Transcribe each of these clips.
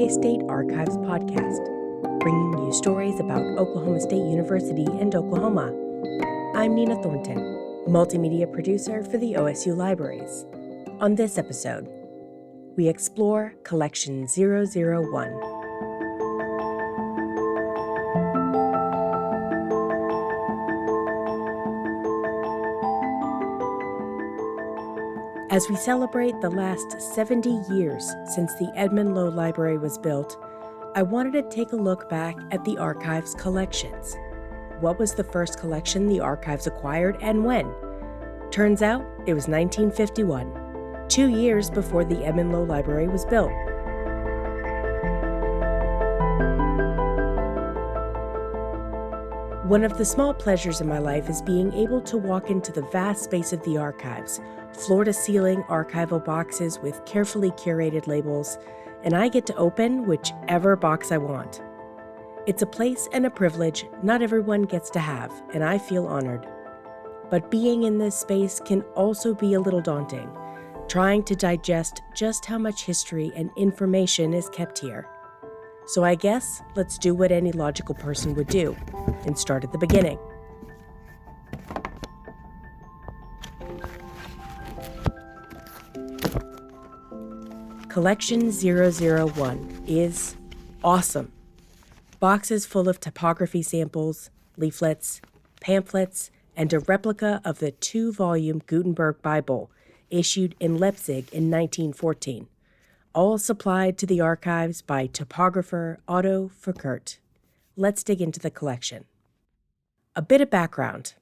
State Archives podcast, bringing you stories about Oklahoma State University and Oklahoma. I'm Nina Thornton, multimedia producer for the OSU Libraries. On this episode, we explore Collection 001. As we celebrate the last 70 years since the Edmon Low Library was built, I wanted to take a look back at the archive's collections. What was the first collection the archives acquired and when? Turns out it was 1951, 2 years before the Edmon Low Library was built. One of the small pleasures in my life is being able to walk into the vast space of the archives, floor-to-ceiling archival boxes with carefully curated labels, and I get to open whichever box I want. It's a place and a privilege not everyone gets to have, and I feel honored. But being in this space can also be a little daunting, trying to digest just how much history and information is kept here. So I guess let's do what any logical person would do and start at the beginning. Collection 001 is awesome. Boxes full of typography samples, leaflets, pamphlets, and a replica of the 2-volume Gutenberg Bible issued in Leipzig in 1914. All supplied to the archives by typographer Otto Foucault. Let's dig into the collection. A bit of background.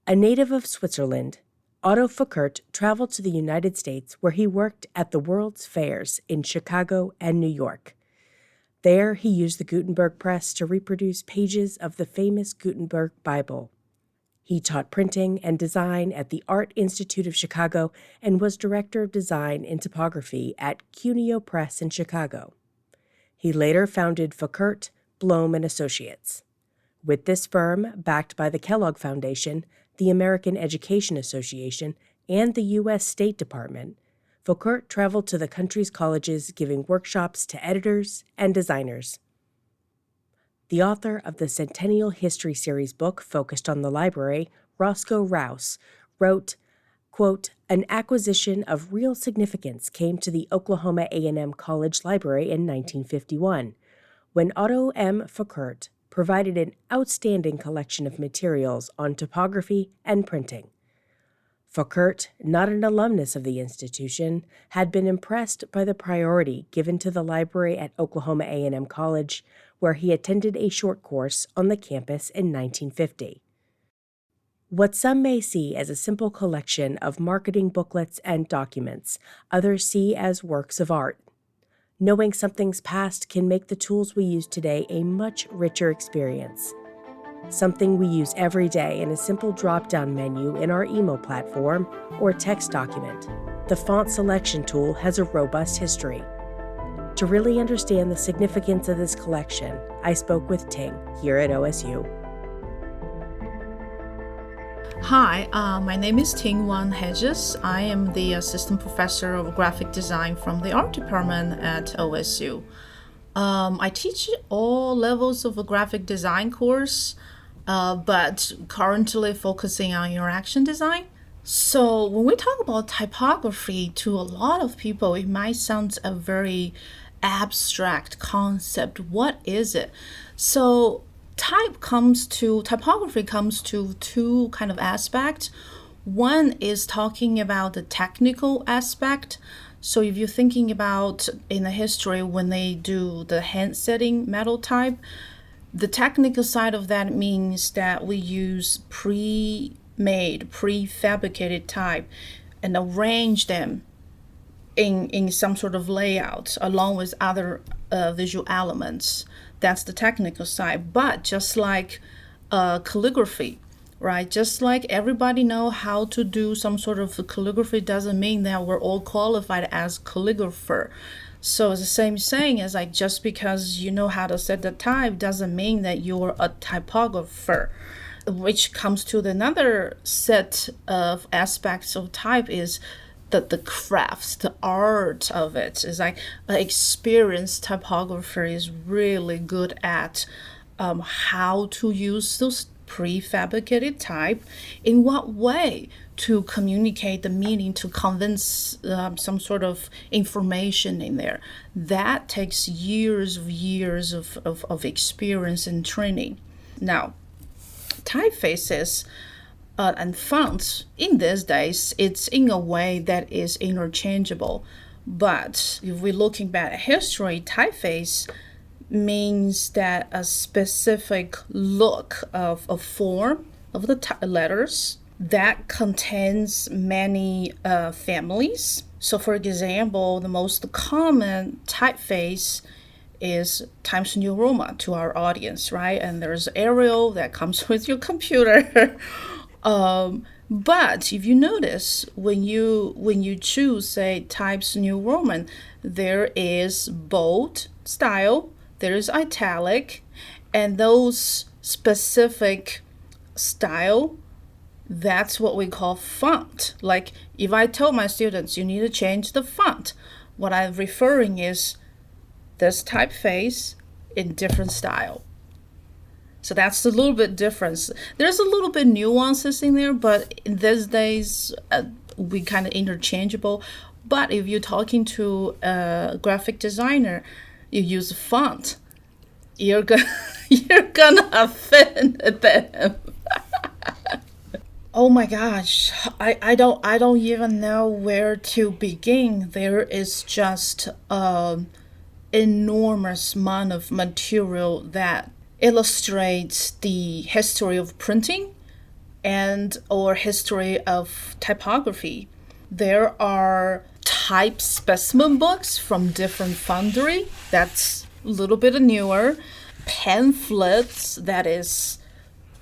A native of Switzerland, Otto Foucault traveled to the United States where he worked at the World's Fairs in Chicago and New York. There, he used the Gutenberg press to reproduce pages of the famous Gutenberg Bible. He taught printing and design at the Art Institute of Chicago and was director of design and typography at Cuneo Press in Chicago. He later founded Foucault, Blome and Associates. With this firm, backed by the Kellogg Foundation, the American Education Association, and the U.S. State Department, Foucault traveled to the country's colleges giving workshops to editors and designers. The author of the Centennial History Series book focused on the library, Roscoe Rouse, wrote, quote, "An acquisition of real significance came to the Oklahoma A&M College Library in 1951, when Otto M. Foucault provided an outstanding collection of materials on typography and printing. Foucault, not an alumnus of the institution, had been impressed by the priority given to the library at Oklahoma A&M College, where he attended a short course on the campus in 1950. What some may see as a simple collection of marketing booklets and documents, others see as works of art. Knowing something's past can make the tools we use today a much richer experience. Something we use every day in a simple drop-down menu in our email platform or text document. The font selection tool has a robust history. To really understand the significance of this collection, I spoke with Ting here at OSU. Hi, my name is Ting Wang-Hedges. I am the assistant professor of graphic design from the art department at OSU. I teach all levels of a graphic design course, but currently focusing on interaction design. So when we talk about typography, to a lot of people, it might sound a very abstract concept. What is it? So typography comes to two kind of aspects. One is talking about the technical aspect. So if you're thinking about in the history when they do the hand setting metal type, the technical side of that means that we use pre-made, prefabricated type and arrange them in some sort of layout along with other visual elements. That's the technical side. But just like calligraphy, right? Just like everybody know how to do some sort of calligraphy doesn't mean that we're all qualified as calligrapher. So it's the same saying as like just because you know how to set the type doesn't mean that you're a typographer. Which comes to another set of aspects of type is the crafts, the art of it. Is like an experienced typographer is really good at how to use those prefabricated type, in what way to communicate the meaning, to convince some sort of information in there. That takes years of experience and training. Now, typefaces and fonts in these days, it's in a way that is interchangeable. But if we're looking back at history, typeface means that a specific look of a form of the letters that contains many families. So for example, the most common typeface is Times New Roman to our audience, right? And there's Arial that comes with your computer. But if you notice, when you choose, say, Times New Roman, there is bold style, there is italic, and those specific style, that's what we call font. Like if I told my students, you need to change the font, what I'm referring is this typeface in different style. So that's a little bit difference. There's a little bit nuances in there, but in these days, we kind of interchangeable. But if you're talking to a graphic designer, you use font, you're gonna offend them. Oh my gosh, I don't even know where to begin. There is just enormous amount of material that illustrates the history of printing and or history of typography. There are type specimen books from different foundry. That's a little bit newer. Pamphlets that is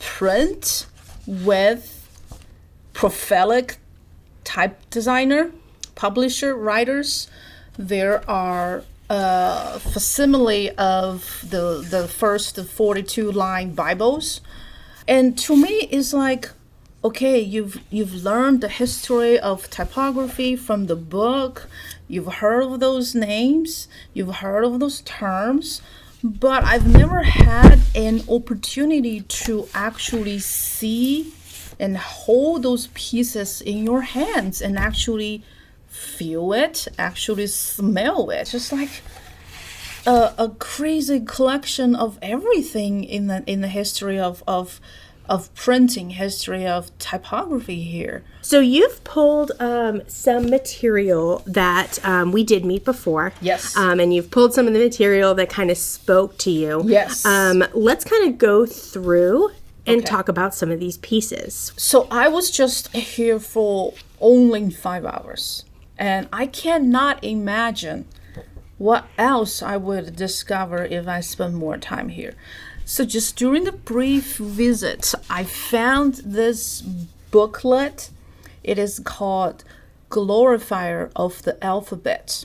print with prophetic type designer, publisher, writers. There are facsimile of the first 42 line Bibles. And to me, it's like, okay, you've learned the history of typography from the book. You've heard of those names. You've heard of those terms. But I've never had an opportunity to actually see and hold those pieces in your hands and actually feel it, actually smell it. Just like a crazy collection of everything in the history of printing, history of typography here. So you've pulled some material that we did meet before. Yes. And you've pulled some of the material that kind of spoke to you. Yes. Let's kind of go through and Okay. talk about some of these pieces. So I was just here for only 5 hours, and I cannot imagine what else I would discover if I spend more time here. So just during the brief visit, I found this booklet. It is called Glorifier of the Alphabet,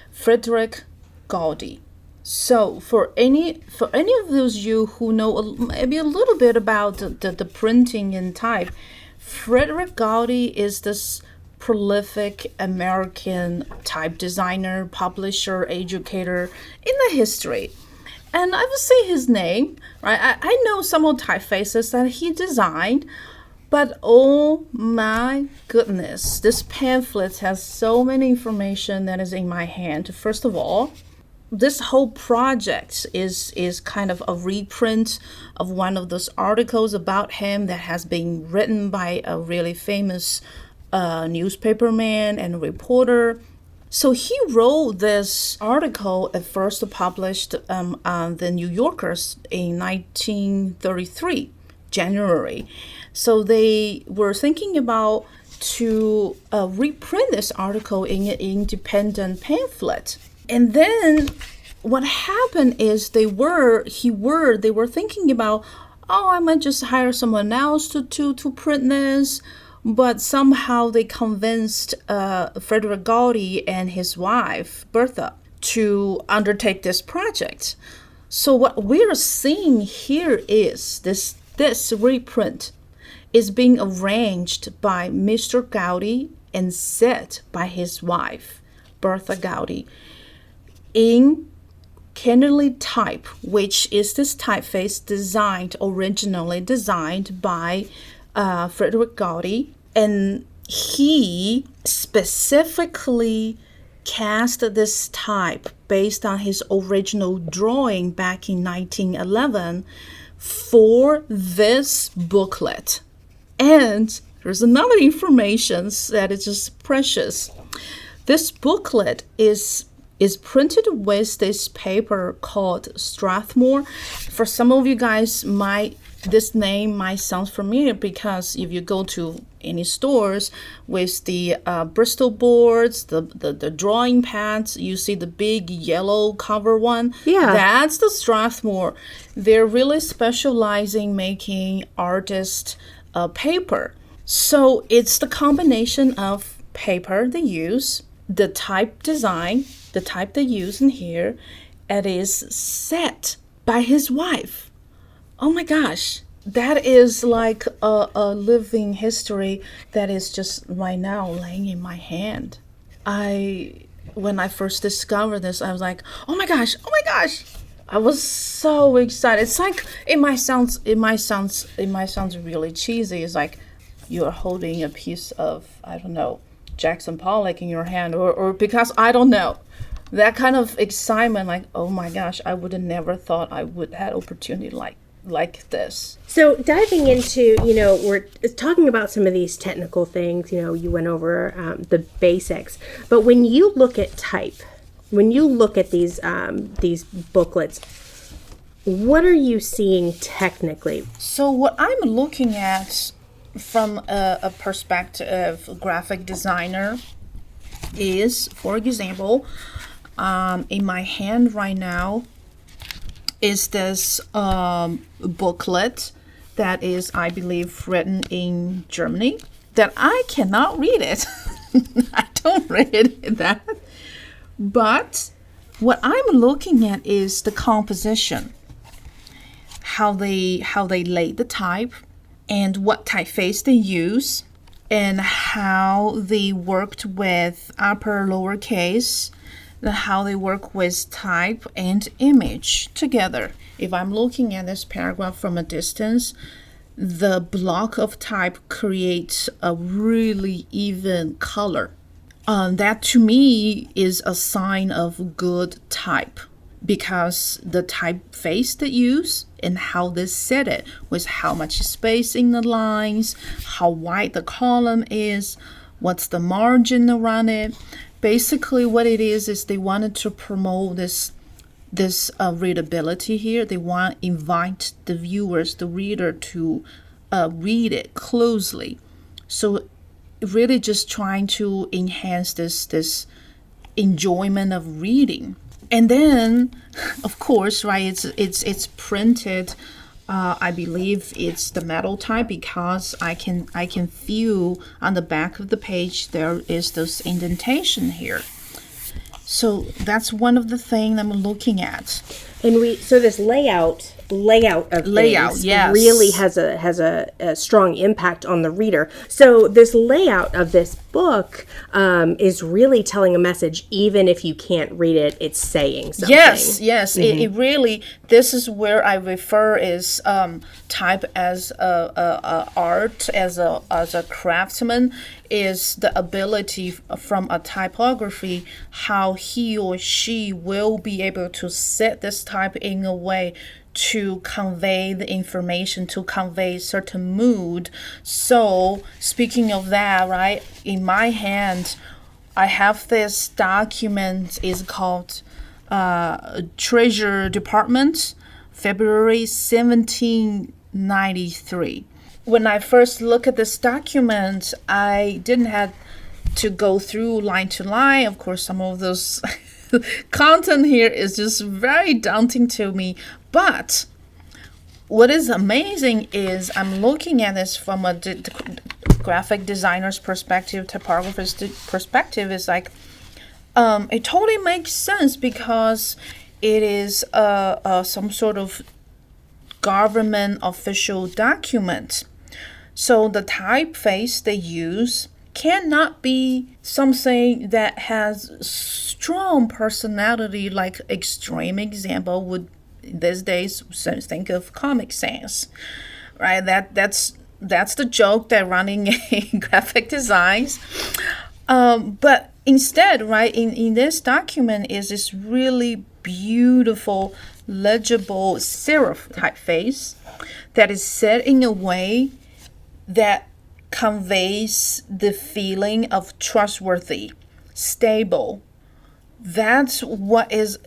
Frederick Gaudi. So for any of those you who know maybe a little bit about the printing and type, Frederick Gaudi is this prolific American type designer, publisher, educator in the history. And I will say his name, right? I know some of the typefaces that he designed, but oh my goodness, this pamphlet has so many information that is in my hand. First of all, this whole project is kind of a reprint of one of those articles about him that has been written by a really famous newspaperman and reporter. So he wrote this article at first published on the New Yorkers in 1933, January. So they were thinking about to reprint this article in an independent pamphlet. And then what happened is they were thinking about, oh, I might just hire someone else to print this. But somehow they convinced Frederick Gaudi and his wife, Bertha, to undertake this project. So what we're seeing here is this reprint is being arranged by Mr. Gaudi and set by his wife, Bertha Gowdy, in Kennerly type, which is this typeface originally designed by Frederick Gowdy, and he specifically cast this type based on his original drawing back in 1911 for this booklet. And there's another information that is just precious. This booklet is printed with this paper called Strathmore. For some of you guys, this name might sound familiar because if you go to any stores with the Bristol boards, the drawing pads, you see the big yellow cover one. Yeah. That's the Strathmore. They're really specializing making artist paper. So it's the combination of paper they use, the type design, the type they use in here, it is set by his wife. Oh my gosh, that is like a living history that is just right now laying in my hand. When I first discovered this, I was like, oh my gosh. I was so excited. It's like it might sound really cheesy. It's like you're holding a piece of, I don't know, Jackson Pollock in your hand, or because I don't know, that kind of excitement, like, oh my gosh, I would have never thought I would have opportunity like this. So diving into, we're talking about some of these technical things, you went over the basics, but when you look at type, when you look at these booklets, what are you seeing technically? So what I'm looking at from a perspective of graphic designer is, for example, in my hand right now is this booklet that is, I believe, written in Germany, that I cannot read it. I don't read that. But what I'm looking at is the composition, how they laid the type, and what typeface they use, and how they worked with upper lowercase, and how they work with type and image together. If I'm looking at this paragraph from a distance, the block of type creates a really even color. That to me is a sign of good type, because the typeface they use and how they set it, with how much space in the lines, how wide the column is, what's the margin around it. Basically what it is they wanted to promote this readability here. They want to invite the viewers, the reader, to read it closely. So really just trying to enhance this enjoyment of reading. And then, of course, right, it's printed. I believe it's the metal type, because I can feel on the back of the page there is this indentation here. So that's one of the things I'm looking at. And so this layout of things yes, really has a strong impact on the reader. So this layout of this book is really telling a message. Even if you can't read it, it's saying something. Yes. Mm-hmm. It really, this is where I refer is type as a art, as a craftsman, is the ability from a typography, how he or she will be able to set this type in a way to convey the information, to convey certain mood. So speaking of that, right, in my hand, I have this document, is called Treasury Department, February 1793. When I first look at this document, I didn't have to go through line to line. Of course, some of those content here is just very daunting to me. But what is amazing is I'm looking at this from a graphic designer's perspective, typographer's perspective. Is like it totally makes sense, because it is some sort of government official document. So the typeface they use cannot be something that has strong personality. Like extreme example would these days think of Comic Sans, right? That's the joke that running in graphic designs. But instead, right, in this document is this really beautiful, legible serif typeface that is set in a way that conveys the feeling of trustworthy, stable. That's what is,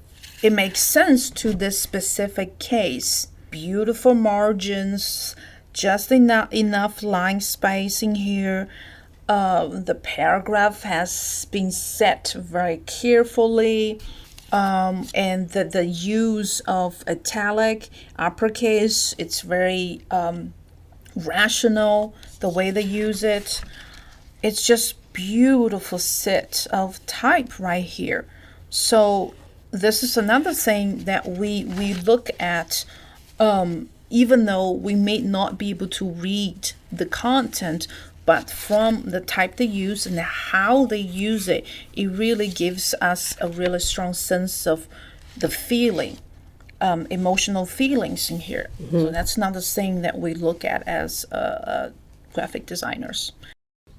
it makes sense to this specific case. Beautiful margins, just enough line spacing here. The paragraph has been set very carefully. And the use of italic, uppercase, it's very rational, the way they use it. It's just beautiful set of type right here. So this is another thing that we look at, even though we may not be able to read the content, but from the type they use and how they use it, it really gives us a really strong sense of the feeling, emotional feelings in here. So that's another thing that we look at as graphic designers.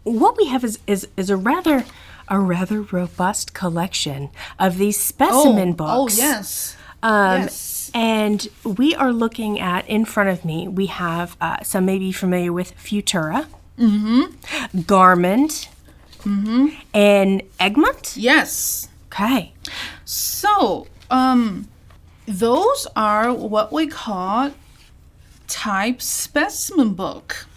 What we have is a rather robust collection of these specimen books. Oh, yes. Yes. And we are looking at, in front of me, we have some may be familiar with Futura, Garment, and Egmont? Yes. Okay. So, those are what we call type specimen book.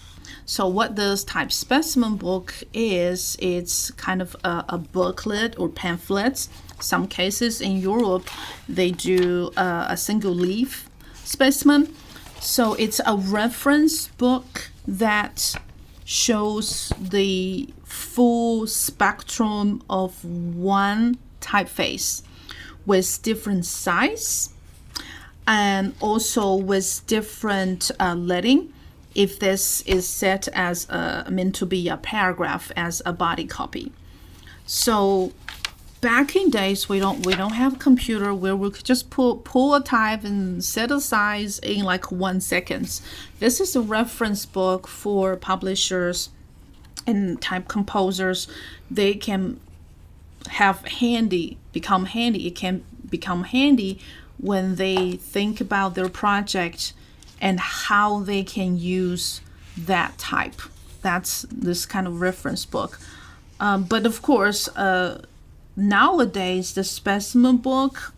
So what this type specimen book is, it's kind of a booklet or pamphlets. Some cases in Europe, they do a single leaf specimen. So it's a reference book that shows the full spectrum of one typeface with different size and also with different leading. If this is set as meant to be a paragraph as a body copy. So back in days, we don't have a computer where we could just pull a type and set a size in like 1 second. This is a reference book for publishers and type composers. They can become handy. It can become handy when they think about their project and how they can use that type. That's this kind of reference book. But of course, nowadays the specimen book,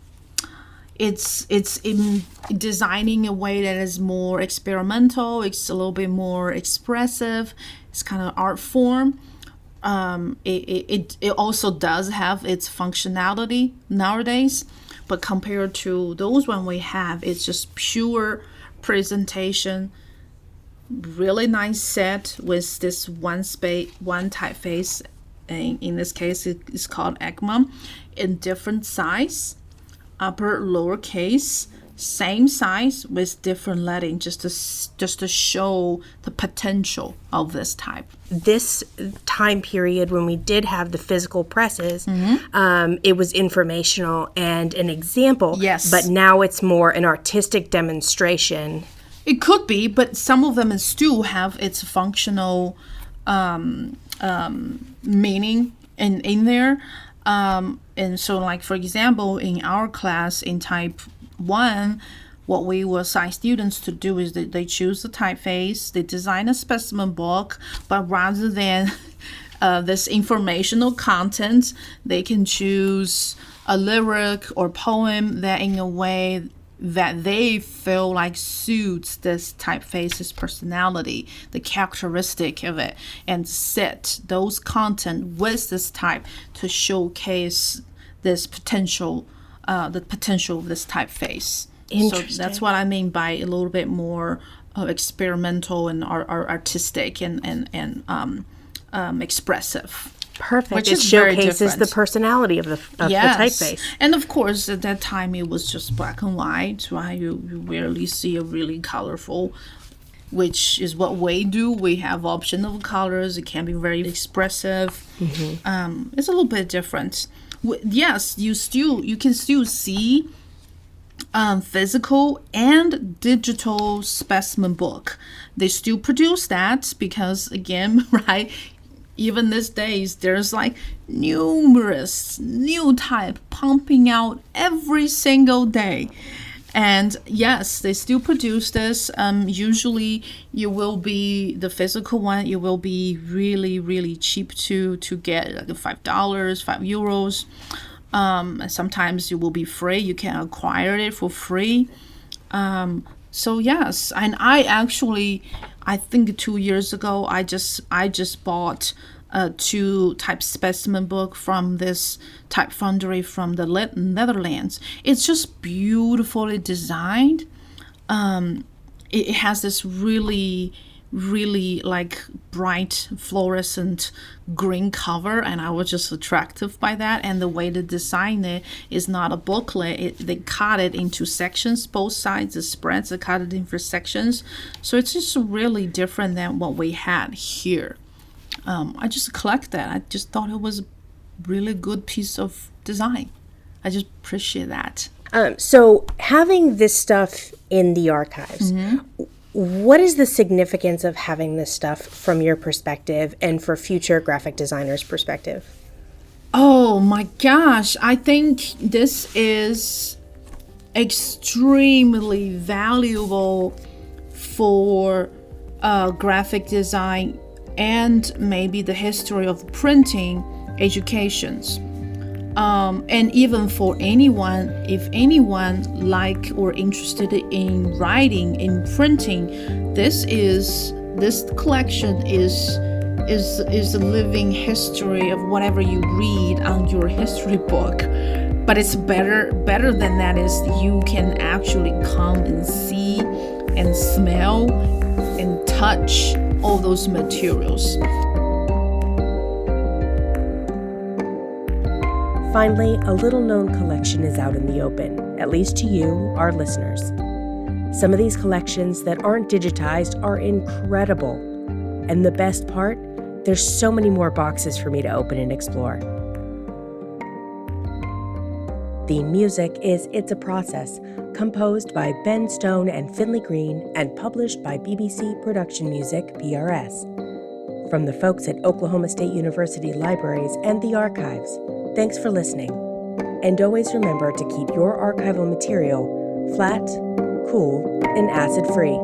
it's in designing a way that is more experimental. It's a little bit more expressive. It's kind of art form. It also does have its functionality nowadays, but compared to those one we have, it's just pure presentation, really nice set with this one typeface. In this case, it's called Egmont, in different size, upper, lower case, same size with different leading, just to show the potential of this type. This time period when we did have the physical presses, it was informational and an example. Yes. But now it's more an artistic demonstration. It could be, but some of them still have its functional meaning in there. And so, like, for example, in our class in type 1, what we will assign students to do is that they choose the typeface, they design a specimen book, but rather than this informational content, they can choose a lyric or poem that in a way that they feel like suits this typeface's personality, the characteristic of it, and set those content with this type to showcase this potential, the potential of this typeface. So that's what I mean by a little bit more experimental and artistic and expressive. Perfect. Which it is very showcases the different. personality of the typeface. And of course, at that time, it was just black and white, right? You rarely see a really colorful which is what we do. We have optional colors. It can be very expressive. It's a little bit different. Yes, you can still see physical and digital specimen book. They still produce that because, again, right, even these days, there's like numerous new type pumping out every single day. And yes, they still produce this. Usually you will be, the physical one, it will be really, really cheap to get, like $5, €5. Sometimes it will be free. You can acquire it for free. So yes, and I think 2 years ago, I just bought two type specimen book from this type foundry from the Netherlands. It's just beautifully designed. It has this really like bright fluorescent green cover, and I was just attracted by that. And the way they design it is not a booklet. They cut it into sections, both sides, the spreads are cut it into sections. So it's just really different than what we had here. I just collect that. I just thought it was a really good piece of design. I just appreciate that. So having this stuff in the archives, what is the significance of having this stuff from your perspective and for future graphic designers' perspective? Oh my gosh, I think this is extremely valuable for graphic design and maybe the history of printing educations. And even for anyone, if anyone like or interested in writing, in printing, this collection is a living history of whatever you read on your history book. But it's better than that is you can actually come and see and smell and touch all those materials. Finally, a little-known collection is out in the open, at least to you, our listeners. Some of these collections that aren't digitized are incredible. And the best part, there's so many more boxes for me to open and explore. The music is It's a Process, composed by Ben Stone and Finley Green and published by BBC Production Music, PRS. From the folks at Oklahoma State University Libraries and the Archives, thanks for listening. And always remember to keep your archival material flat, cool, and acid-free.